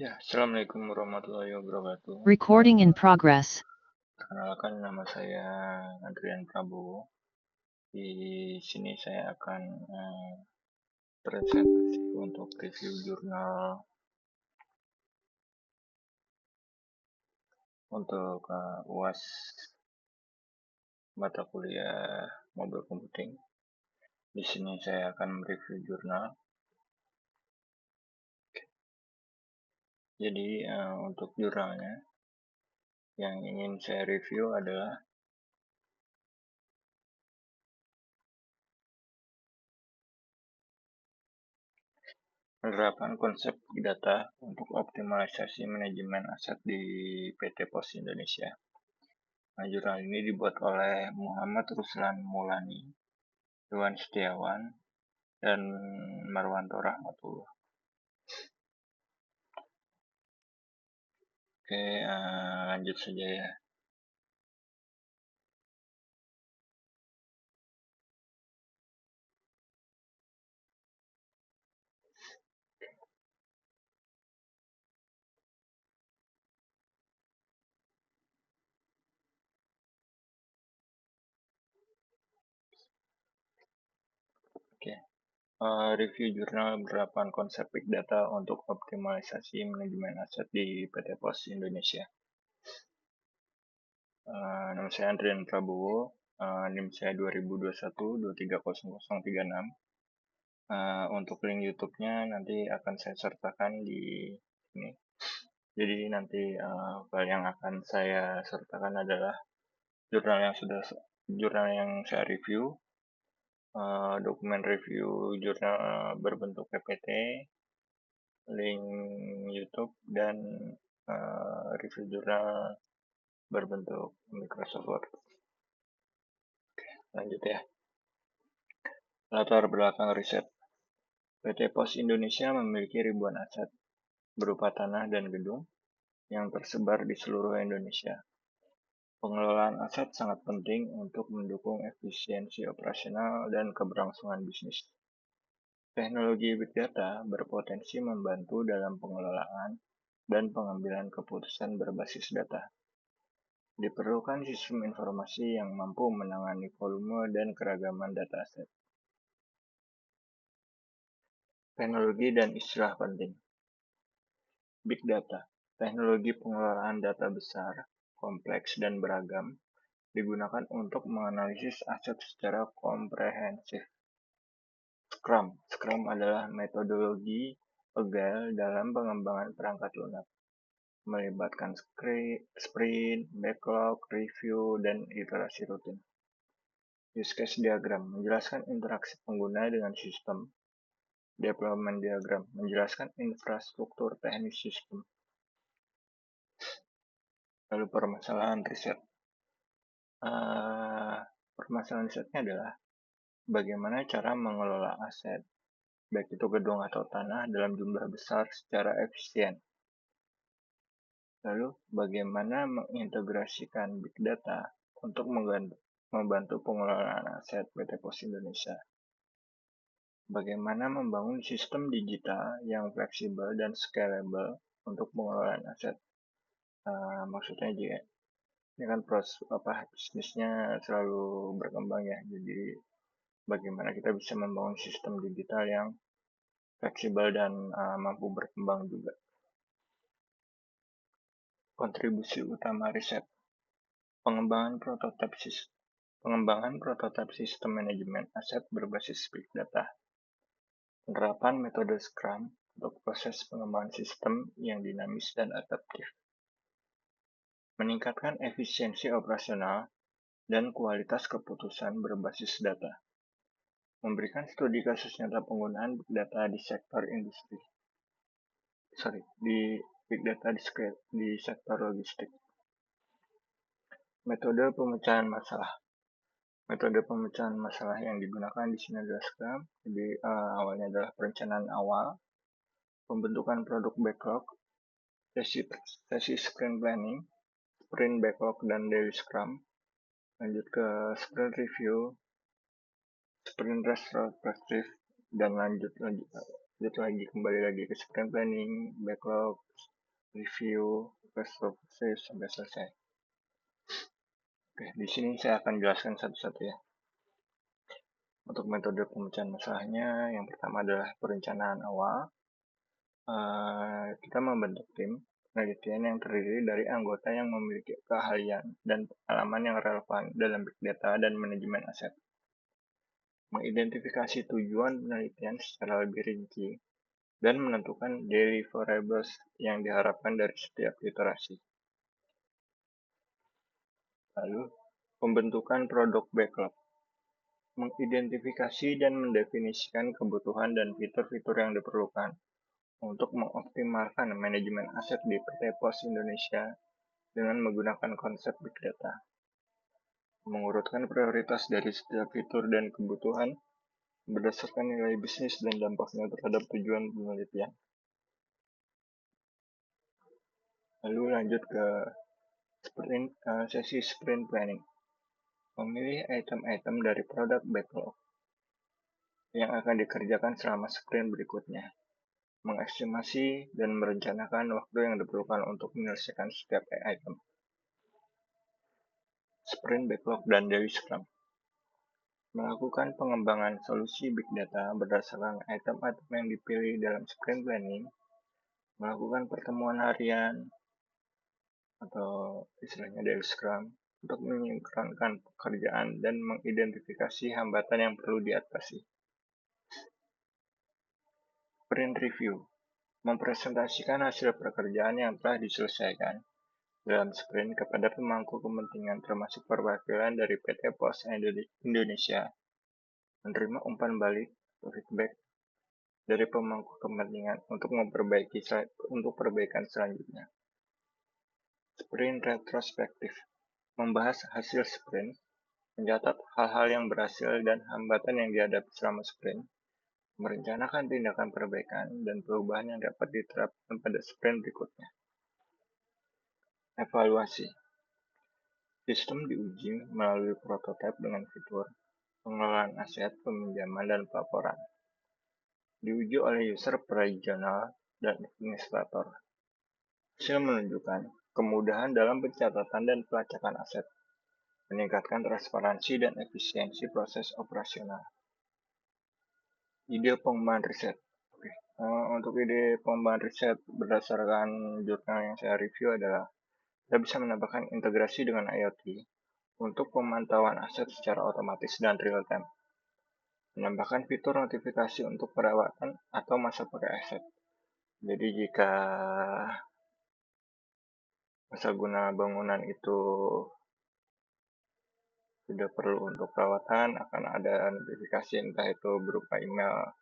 Ya, Assalamualaikum warahmatullahi wabarakatuh. Recording in progress. Perkenalkan, nama saya Adrian Prabowo. Di sini saya akan presentasi untuk review jurnal untuk UAS mata kuliah Mobile Computing. Di sini saya akan mereview jurnal. Jadi untuk jurnalnya yang ingin saya review adalah penerapan konsep Big Data untuk optimalisasi manajemen aset di PT Pos Indonesia. Nah, jurnal ini dibuat oleh Muhammad Ruslan Maulani, Iwan Setiawan, dan Marwanto Rahmatullah. Oke, lanjut saja ya. Oke, review jurnal penerapan konsep Big Data untuk optimalisasi manajemen aset di PT Pos Indonesia. Nama saya Andrian Prabowo, NIM saya 2021-230036. Untuk link YouTube-nya nanti akan saya sertakan di sini. Jadi nanti file yang akan saya sertakan adalah jurnal yang saya review, dokumen review jurnal berbentuk PPT, link YouTube, dan review jurnal berbentuk Microsoft Word. Lanjut ya. Latar belakang riset. PT Pos Indonesia memiliki ribuan aset berupa tanah dan gedung yang tersebar di seluruh Indonesia. Pengelolaan aset sangat penting untuk mendukung efisiensi operasional dan keberlangsungan bisnis. Teknologi Big Data berpotensi membantu dalam pengelolaan dan pengambilan keputusan berbasis data. Diperlukan sistem informasi yang mampu menangani volume dan keragaman data aset. Teknologi dan istilah penting. Big Data, teknologi pengelolaan data besar, kompleks, dan beragam, digunakan untuk menganalisis aset secara komprehensif. Scrum adalah metodologi agile dalam pengembangan perangkat lunak, melibatkan sprint, backlog, review, dan iterasi rutin. Use case diagram menjelaskan interaksi pengguna dengan sistem. Deployment diagram menjelaskan infrastruktur teknis sistem. Lalu permasalahan riset. Permasalahan risetnya adalah bagaimana cara mengelola aset, baik itu gedung atau tanah, dalam jumlah besar secara efisien. Lalu, bagaimana mengintegrasikan Big Data untuk membantu pengelolaan aset PT Pos Indonesia. Bagaimana membangun sistem digital yang fleksibel dan scalable untuk pengelolaan aset. Maksudnya juga, ini kan bisnisnya selalu berkembang ya, jadi bagaimana kita bisa membangun sistem digital yang fleksibel dan mampu berkembang juga. Kontribusi utama riset. Pengembangan prototipe sistem manajemen aset berbasis Big Data. Penerapan metode Scrum untuk proses pengembangan sistem yang dinamis dan adaptif. Meningkatkan efisiensi operasional dan kualitas keputusan berbasis data. Memberikan studi kasus nyata penggunaan Big Data di sektor Big Data di sektor logistik. Metode pemecahan masalah. Metode pemecahan masalah yang digunakan di sini adalah Scrum. Jadi awalnya adalah perencanaan awal, pembentukan produk backlog, sesi sprint planning, sprint backlog, dan daily Scrum. Lanjut ke sprint review, sprint retrospective, dan lanjut kembali lagi ke sprint planning, backlog, review, best practices sampai selesai. Oke, di sini saya akan jelaskan satu-satu ya. Untuk metode pemecahan masalahnya, yang pertama adalah perencanaan awal. Kita membentuk tim penelitian yang terdiri dari anggota yang memiliki keahlian dan pengalaman yang relevan dalam big data dan manajemen aset. Mengidentifikasi tujuan penelitian secara lebih rinci dan menentukan deliverables yang diharapkan dari setiap iterasi. Lalu, pembentukan produk backlog. Mengidentifikasi dan mendefinisikan kebutuhan dan fitur-fitur yang diperlukan untuk mengoptimalkan manajemen aset di PT Pos Indonesia dengan menggunakan konsep Big Data. Mengurutkan prioritas dari setiap fitur dan kebutuhan berdasarkan nilai bisnis dan dampaknya terhadap tujuan penelitian. Lalu lanjut ke sesi sprint planning. Memilih item-item dari produk backlog yang akan dikerjakan selama sprint berikutnya. Mengestimasi dan merencanakan waktu yang diperlukan untuk menyelesaikan setiap item. Sprint backlog dan daily scrum. Melakukan pengembangan solusi big data berdasarkan item-item yang dipilih dalam sprint planning. Melakukan pertemuan harian atau istilahnya daily scrum untuk menyinkronkan pekerjaan dan mengidentifikasi hambatan yang perlu diatasi. Sprint review. Mempresentasikan hasil pekerjaan yang telah diselesaikan dalam sprint kepada pemangku kepentingan termasuk perwakilan dari PT Pos Indonesia, menerima umpan balik atau feedback dari pemangku kepentingan untuk perbaikan selanjutnya. Sprint retrospektif. Membahas hasil sprint, mencatat hal-hal yang berhasil dan hambatan yang dihadapi selama sprint, merencanakan tindakan perbaikan dan perubahan yang dapat diterapkan pada sprint berikutnya. Evaluasi. Sistem diuji melalui prototipe dengan fitur, pengelolaan aset, peminjaman, dan pelaporan. Diuji oleh user regional dan administrator. Hasil menunjukkan kemudahan dalam pencatatan dan pelacakan aset, meningkatkan transparansi dan efisiensi proses operasional. Ide pengembangan riset. Untuk ide pengembangan riset berdasarkan jurnal yang saya review adalah kita bisa menambahkan integrasi dengan IoT untuk pemantauan aset secara otomatis dan real-time. Menambahkan fitur notifikasi untuk perawatan atau masa pakai aset. Jadi jika masa guna bangunan itu sudah perlu untuk perawatan, akan ada notifikasi entah itu berupa email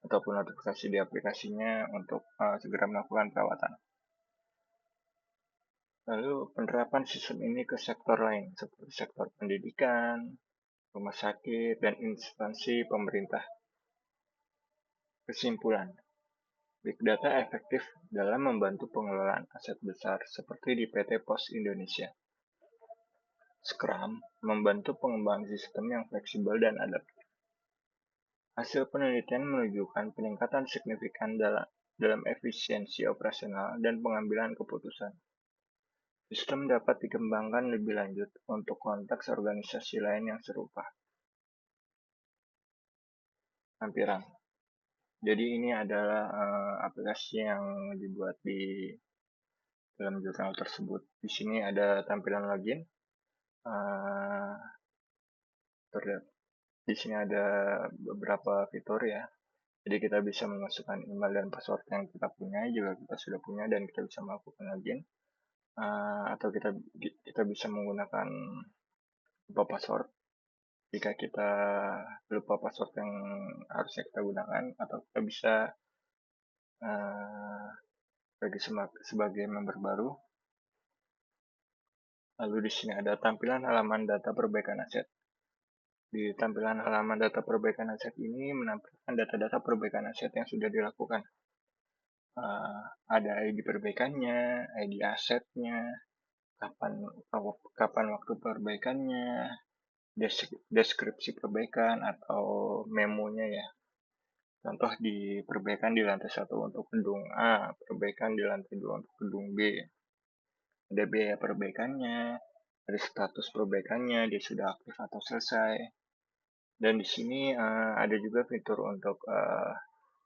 ataupun notifikasi di aplikasinya untuk segera melakukan perawatan. Lalu penerapan sistem ini ke sektor lain seperti sektor pendidikan, rumah sakit, dan instansi pemerintah. Kesimpulan, Big Data efektif dalam membantu pengelolaan aset besar seperti di PT Pos Indonesia. Scrum membantu pengembangan sistem yang fleksibel dan adaptif. Hasil penelitian menunjukkan peningkatan signifikan dalam efisiensi operasional dan pengambilan keputusan. Sistem dapat dikembangkan lebih lanjut untuk konteks organisasi lain yang serupa. Lampiran. Jadi ini adalah aplikasi yang dibuat di dalam jurnal tersebut. Di sini ada tampilan login. Di sini ada beberapa fitur ya. Jadi kita bisa memasukkan email dan password yang kita punya, juga kita sudah punya dan kita bisa melakukan login. Atau kita bisa menggunakan lupa password jika kita lupa password yang harusnya kita gunakan, atau kita bisa sebagai member baru. Lalu di sini ada tampilan halaman data perbaikan aset. Di tampilan halaman data perbaikan aset ini menampilkan data-data perbaikan aset yang sudah dilakukan. Ada ID perbaikannya, ID asetnya, kapan waktu perbaikannya, deskripsi perbaikan atau memonya ya. Contoh di perbaikan di lantai 1 untuk gedung A, perbaikan di lantai 2 untuk gedung B. Ada biaya perbaikannya, ada status perbaikannya, dia sudah aktif atau selesai. Dan di sini ada juga fitur untuk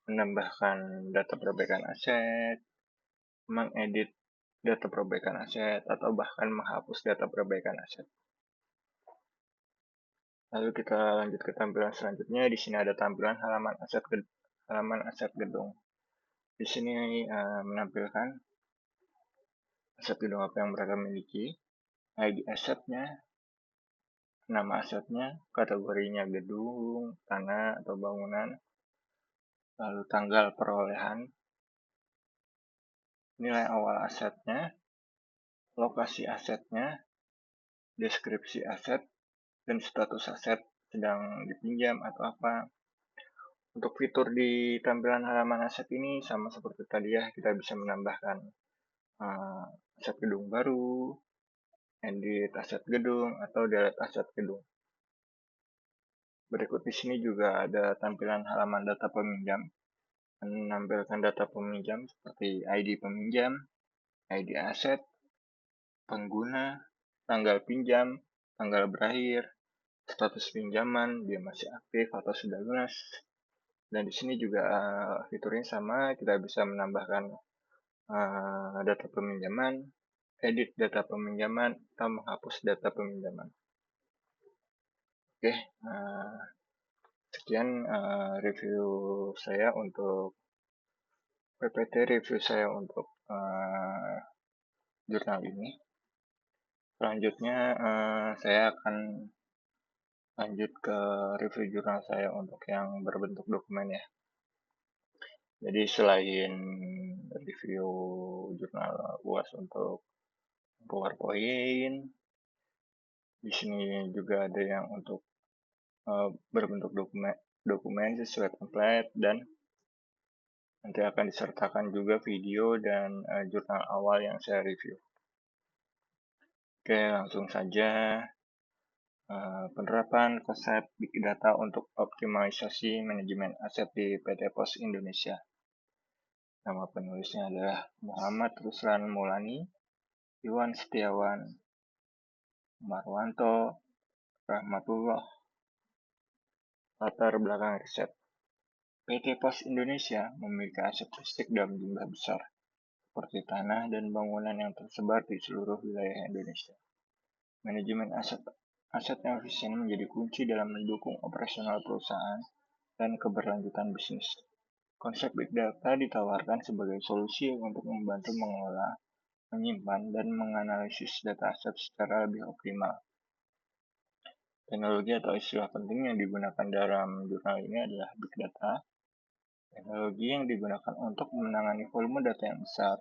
menambahkan data perbaikan aset, mengedit data perbaikan aset, atau bahkan menghapus data perbaikan aset. Lalu kita lanjut ke tampilan selanjutnya. Di sini ada tampilan halaman aset gedung. Di sini menampilkan aset gedung apa yang mereka miliki, ID asetnya, nama asetnya, kategorinya gedung, tanah atau bangunan, lalu tanggal perolehan, nilai awal asetnya, lokasi asetnya, deskripsi aset, dan status aset sedang dipinjam atau apa. Untuk fitur di tampilan halaman aset ini sama seperti tadi ya, kita bisa menambahkan aset gedung baru, edit aset gedung, atau delete aset gedung. Berikut di sini juga ada tampilan halaman data peminjam, menampilkan data peminjam seperti ID peminjam, ID aset, pengguna, tanggal pinjam, tanggal berakhir, status pinjaman, dia masih aktif atau sudah lunas. Dan di sini juga fiturnya sama, kita bisa menambahkan data peminjaman, edit data peminjaman, atau menghapus data peminjaman. Oke, sekian review saya untuk PPT review saya untuk jurnal ini. Selanjutnya saya akan lanjut ke review jurnal saya untuk yang berbentuk dokumen ya. Jadi selain review jurnal UAS untuk PowerPoint, di sini juga ada yang untuk berbentuk dokumen sesuai template, dan nanti akan disertakan juga video dan jurnal awal yang saya review. Oke, langsung saja. Penerapan konsep Big Data untuk optimalisasi manajemen aset di PT Pos Indonesia. Nama penulisnya adalah Muhammad Ruslan Maulani, Iwan Setiawan, Marwanto, Rahmatullah. Latar belakang riset. PT Pos Indonesia memiliki aset fisik dalam jumlah besar, seperti tanah dan bangunan yang tersebar di seluruh wilayah Indonesia. Manajemen aset yang efisien menjadi kunci dalam mendukung operasional perusahaan dan keberlanjutan bisnis. Konsep Big Data ditawarkan sebagai solusi untuk membantu mengelola, menyimpan, dan menganalisis data aset secara lebih optimal. Teknologi atau istilah penting yang digunakan dalam jurnal ini adalah Big Data. Teknologi yang digunakan untuk menangani volume data yang besar,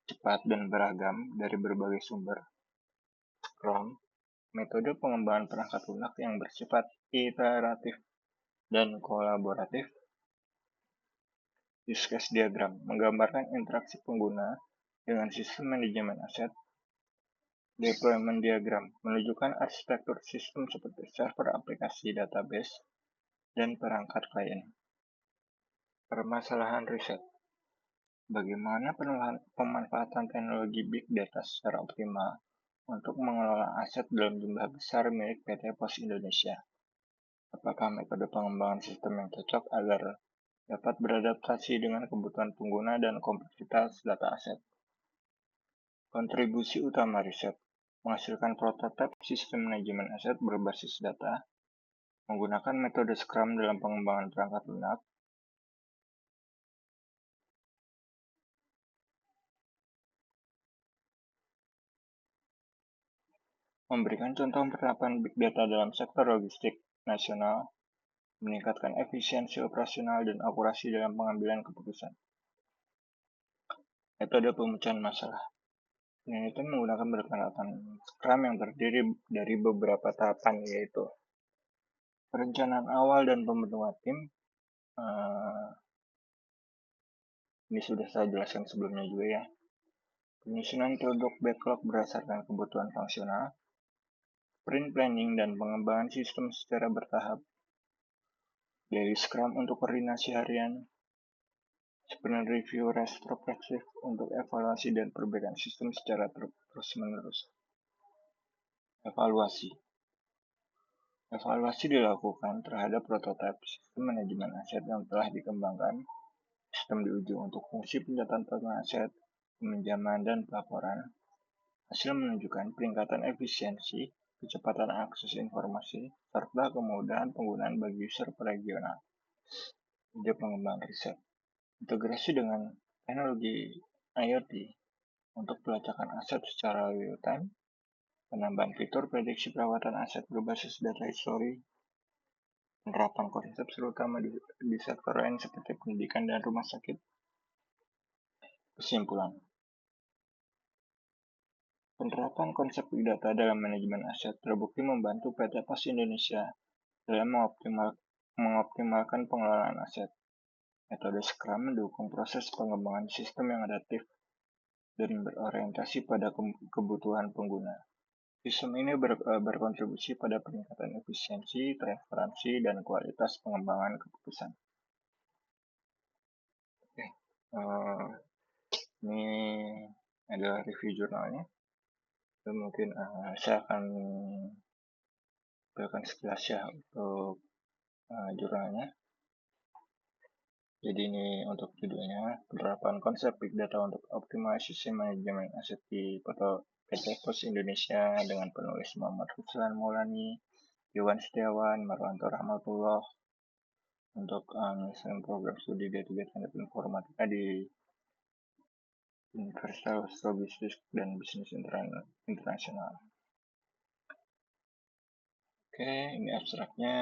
cepat, dan beragam dari berbagai sumber. Scrum, metode pengembangan perangkat lunak yang bersifat iteratif dan kolaboratif. Use case diagram, menggambarkan interaksi pengguna dengan sistem manajemen aset. Deployment diagram, menunjukkan arsitektur sistem seperti server aplikasi database dan perangkat klien. Permasalahan riset. Bagaimana pemanfaatan teknologi Big Data secara optimal untuk mengelola aset dalam jumlah besar milik PT Pos Indonesia? Apakah metode pengembangan sistem yang cocok agar dapat beradaptasi dengan kebutuhan pengguna dan kompleksitas data aset? Kontribusi utama riset, menghasilkan prototipe sistem manajemen aset berbasis data, menggunakan metode Scrum dalam pengembangan perangkat lunak, memberikan contoh penerapan Big Data dalam sektor logistik nasional, meningkatkan efisiensi operasional dan akurasi dalam pengambilan keputusan. Metode pemecahan masalah. Penelitian menggunakan pendekatan Scrum yang terdiri dari beberapa tahapan, yaitu perencanaan awal dan pembentukan tim. Ini sudah saya jelaskan sebelumnya juga ya. Penyusunan produk backlog berdasarkan kebutuhan fungsional, sprint planning dan pengembangan sistem secara bertahap, daily scrum untuk koordinasi harian, sprint review retrospektif untuk evaluasi dan perbaikan sistem secara terus-menerus. Evaluasi dilakukan terhadap prototipe sistem manajemen aset yang telah dikembangkan. Sistem diuji untuk fungsi pencatatan aset, peminjaman, dan pelaporan. Hasil menunjukkan peningkatan efisiensi, kecepatan akses informasi, serta kemudahan penggunaan bagi user regional. Ide pengembangan riset. Integrasi dengan teknologi IoT untuk pelacakan aset secara real-time, penambahan fitur prediksi perawatan aset berbasis data history, penerapan konsep terutama di sektor lain seperti pendidikan dan rumah sakit. Kesimpulan. Penerapan konsep big data dalam manajemen aset terbukti membantu PT Pos Indonesia dalam mengoptimalkan pengelolaan aset. Metode Scrum mendukung proses pengembangan sistem yang adaptif dan berorientasi pada kebutuhan pengguna. Sistem ini berkontribusi pada peningkatan efisiensi, transparansi, dan kualitas pengembangan keputusan. Oke, ini adalah review jurnalnya. Dan mungkin saya akan berikan sekilas ya untuk jurnalnya. Jadi ini untuk judulnya, penerapan konsep Big Data untuk optimalisasi sistem manajemen aset di PT Pos Indonesia dengan penulis Muhammad Ruslan Maulani, Iwan Setiawan, Marwanto Rahmatullah, untuk program studi D3 Teknik Informatika di Universitas Logistik dan Bisnis Internasional. Oke, ini abstraknya.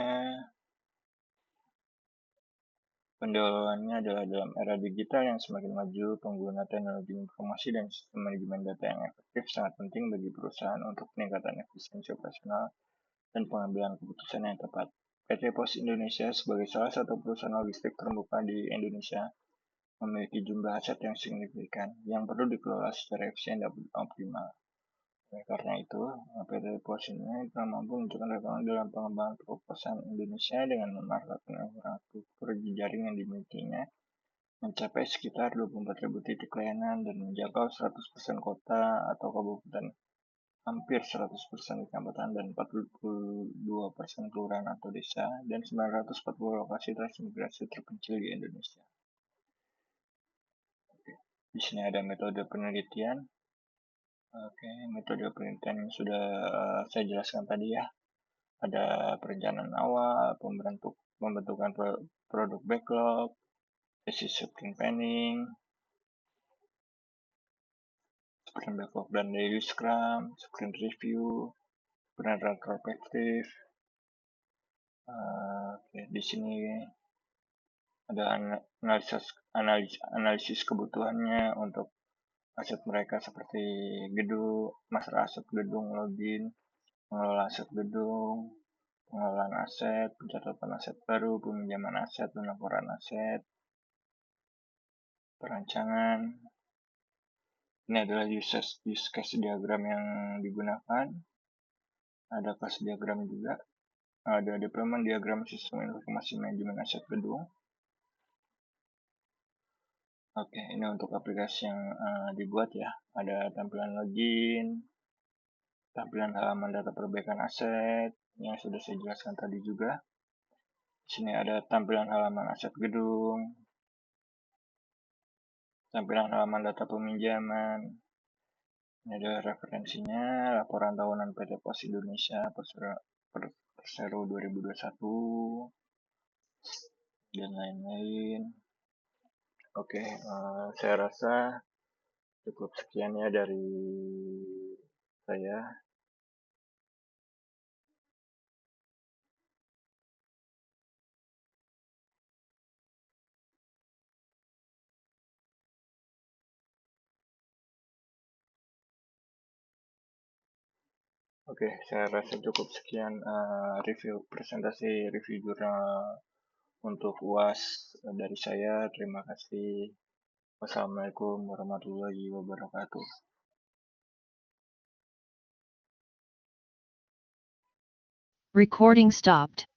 Pendahuluannya adalah dalam era digital yang semakin maju, pengguna teknologi informasi dan sistem manajemen data yang efektif sangat penting bagi perusahaan untuk peningkatan efisiensi operasional dan pengambilan keputusan yang tepat. PT Pos Indonesia sebagai salah satu perusahaan logistik terbuka di Indonesia memiliki jumlah aset yang signifikan yang perlu dikelola secara efisien dan optimal. Karena itu, PT Pos ini telah mampu menunjukkan relevan dalam pengembangan perusahaan Indonesia dengan memanfaatkan infrastruktur jaring yang dimilikinya, mencapai sekitar 24.000 titik layanan dan menjangkau 100% kota atau kabupaten, hampir 100% kecamatan dan 42% kelurahan atau desa, dan 940 lokasi transmigrasi terpencil di Indonesia. Di sini ada metode penelitian. Oke, metode penelitian yang sudah saya jelaskan tadi ya. Ada perencanaan awal, pembentukan produk backlog, sprint planning, sprint backlog dan daily scrum, sprint review, sprint retrospektif. Di sini ada analisis kebutuhannya untuk aset mereka seperti gedung, master aset gedung, login, pengelola aset gedung, pengelolaan aset, pencatatan aset baru, peminjaman aset, pelaporan aset, perancangan. Ini adalah use case diagram yang digunakan. Ada class diagram juga. Ada deployment diagram sistem informasi manajemen aset gedung. Oke, ini untuk aplikasi yang dibuat ya. Ada tampilan login, tampilan halaman data perbaikan aset yang sudah saya jelaskan tadi juga. Di sini ada tampilan halaman aset gedung, tampilan halaman data peminjaman. Ini adalah referensinya, laporan tahunan PT Pos Indonesia Persero 2021 dan lain-lain. Oke, saya rasa cukup sekian ya dari saya. Oke, saya rasa cukup sekian presentasi review jurnal untuk UAS dari saya. Terima kasih. Wassalamualaikum warahmatullahi wabarakatuh. Recording stopped.